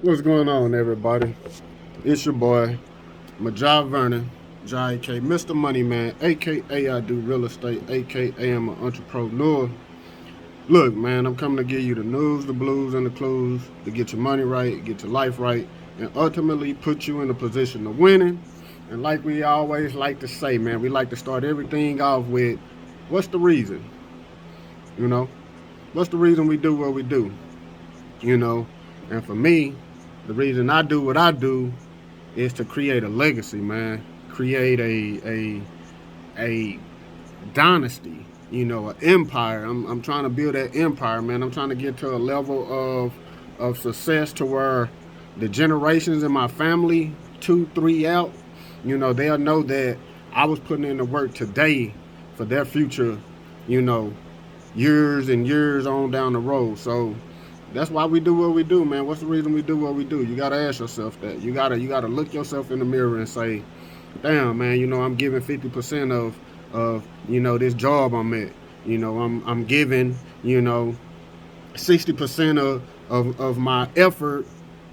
What's going on, everybody? It's your boy, Majah Vernon, J.K. Mr. Money Man, aka I do real estate, aka I'm an entrepreneur. Look, man, I'm coming to give you the news, the blues, and the clues to get your money right, get your life right, and ultimately put you in a position of winning. And like we always like to say, man, we like to start everything off with what's the reason? You know, what's the reason we do what we do? You know, and for me, the reason I do what I do is to create a legacy, man. Create a dynasty, an empire. I'm trying to build that empire, man. I'm trying to get to a level of success to where the generations in my family, 2, 3 out, they'll know that I was putting in the work today for their future, you know, years and years on down the road. So that's why we do what we do, man. What's the reason we do what we do? You gotta ask yourself that. You gotta look yourself in the mirror and say, damn, man, I'm giving 50% of this job I'm at. I'm giving 60% of my effort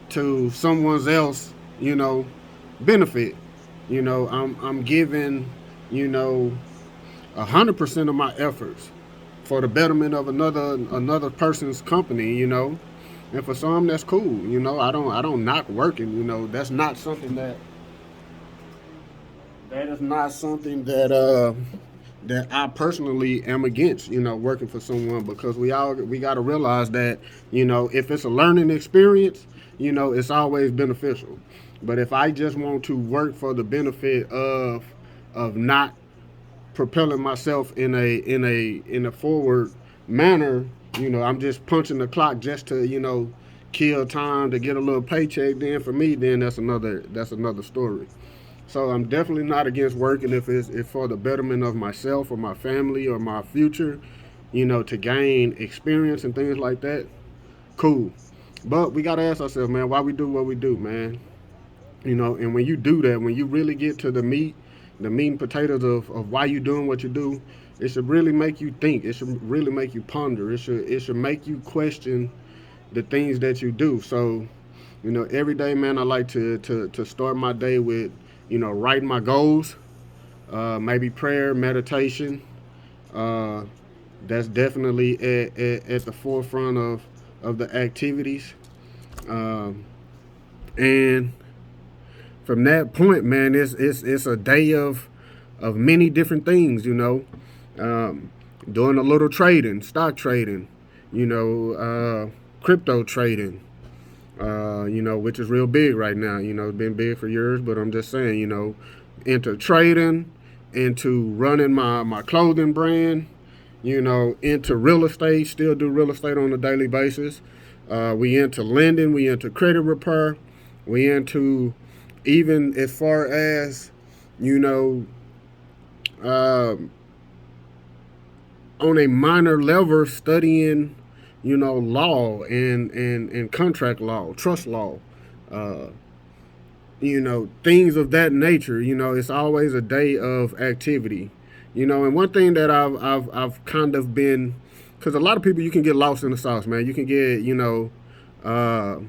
to someone else, benefit. I'm giving, 100% of my efforts for the betterment of another person's company, and for some that's cool. I don't knock working. That's not something that is not something that I personally am against, working for someone, because we got to realize that, if it's a learning experience, it's always beneficial. But if I just want to work for the benefit of not propelling myself in a forward manner, I'm just punching the clock just to, kill time to get a little paycheck, then for me, then that's another story. So I'm definitely not against working if for the betterment of myself or my family or my future, to gain experience and things like that. Cool. But we gotta ask ourselves, man, why we do what we do, man. And when you do that, when you really get to the meat and potatoes of why you doing what you do, it should really make you think. It should really make you ponder. It should make you question the things that you do. So, every day, man, I like to start my day with, writing my goals, maybe prayer, meditation. Uh, that's definitely at the forefront of the activities. Um, and from that point, man, it's a day of many different things. Doing a little trading, stock trading, crypto trading, which is real big right now. It's been big for years, but I'm just saying, into trading, into running my clothing brand, into real estate, still do real estate on a daily basis. We into lending, we into credit repair, we into even as far as, you know, uh, on a minor level studying, law and contract law, trust law, uh, things of that nature. It's always a day of activity. And one thing that I've kind of been, because a lot of people, you can get lost in the sauce, man. You can get, uh,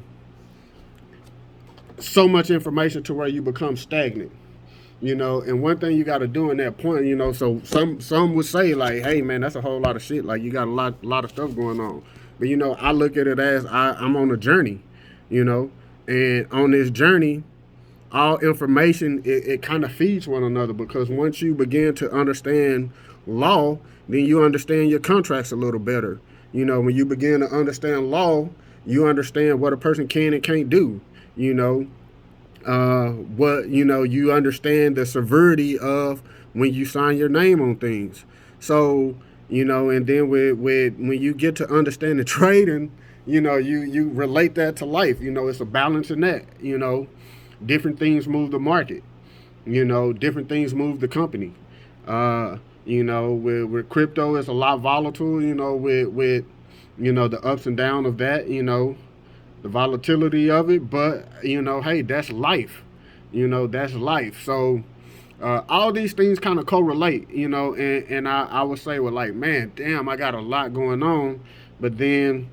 so much information to where you become stagnant. And one thing you got to do in that point, so some would say, like, hey, man, that's a whole lot of shit, like you got a lot of stuff going on. But I look at it as I'm on a journey, you know and on this journey, all information, it kind of feeds one another, because once you begin to understand law, then you understand your contracts a little better. When you begin to understand law, you understand what a person can and can't do. you know what you understand the severity of when you sign your name on things. So, and then with when you get to understand the trading, you relate that to life. It's a balance in that. Different things move the market. Different things move the company. With crypto, it's a lot volatile. With the ups and downs of that. The volatility of it. But hey, that's life. That's life. So all these things kind of correlate. And I would say, well, like, man, damn, I got a lot going on. But then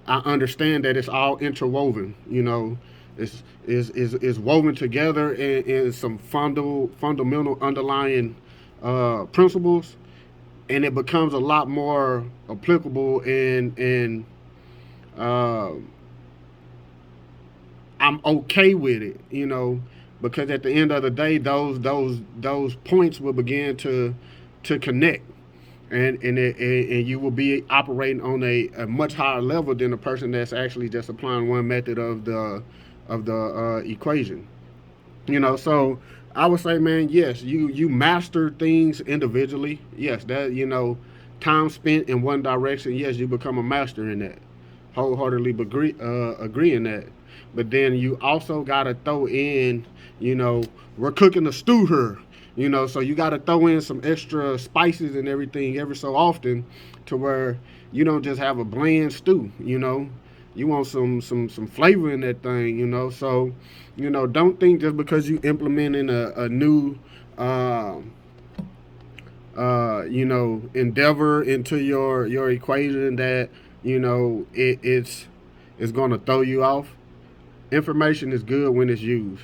I understand that it's all interwoven. It's woven together in some fundamental underlying principles, and it becomes a lot more applicable. And uh, I'm okay with it, because at the end of the day, those points will begin to connect, and you will be operating on a much higher level than a person that's actually just applying one method of the equation. So I would say, man, yes, you master things individually. Yes, that time spent in one direction. Yes, you become a master in that. Wholeheartedly agree in that. But then you also gotta throw in, we're cooking a stew here. So you gotta throw in some extra spices and everything every so often, to where you don't just have a bland stew. You want some flavor in that thing. So don't think just because you implementing a new uh, endeavor into your equation that it's going to throw you off. Information is good when it's used.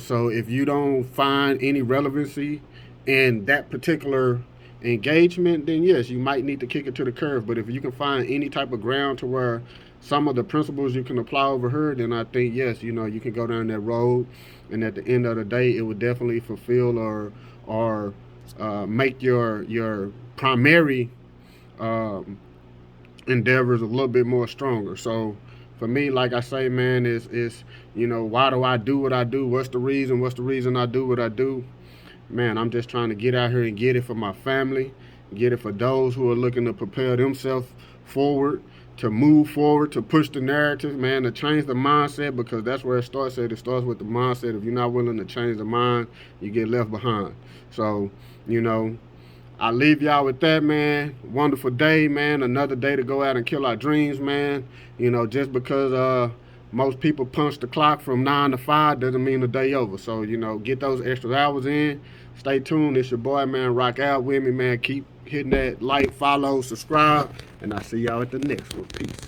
So if you don't find any relevancy in that particular engagement, then yes, you might need to kick it to the curb. But if you can find any type of ground to where some of the principles you can apply over here, then I think yes, you can go down that road, and at the end of the day, it would definitely fulfill or make your primary um, endeavors a little bit more stronger. So for me, like I say, man, is why do I do what I do? What's the reason? What's the reason I do what I do? Man, I'm just trying to get out here and get it for my family, get it for those who are looking to propel themselves forward, to move forward, to push the narrative, man, to change the mindset, because that's where it starts at. It starts with the mindset. If you're not willing to change the mind, you get left behind. So, you know, I leave y'all with that, man. Wonderful day, man. Another day to go out and kill our dreams, man. Just because most people punch the clock from 9 to 5 doesn't mean the day over. So, get those extra hours in. Stay tuned. It's your boy, man. Rock out with me, man. Keep hitting that like, follow, subscribe, and I'll see y'all at the next one. Peace.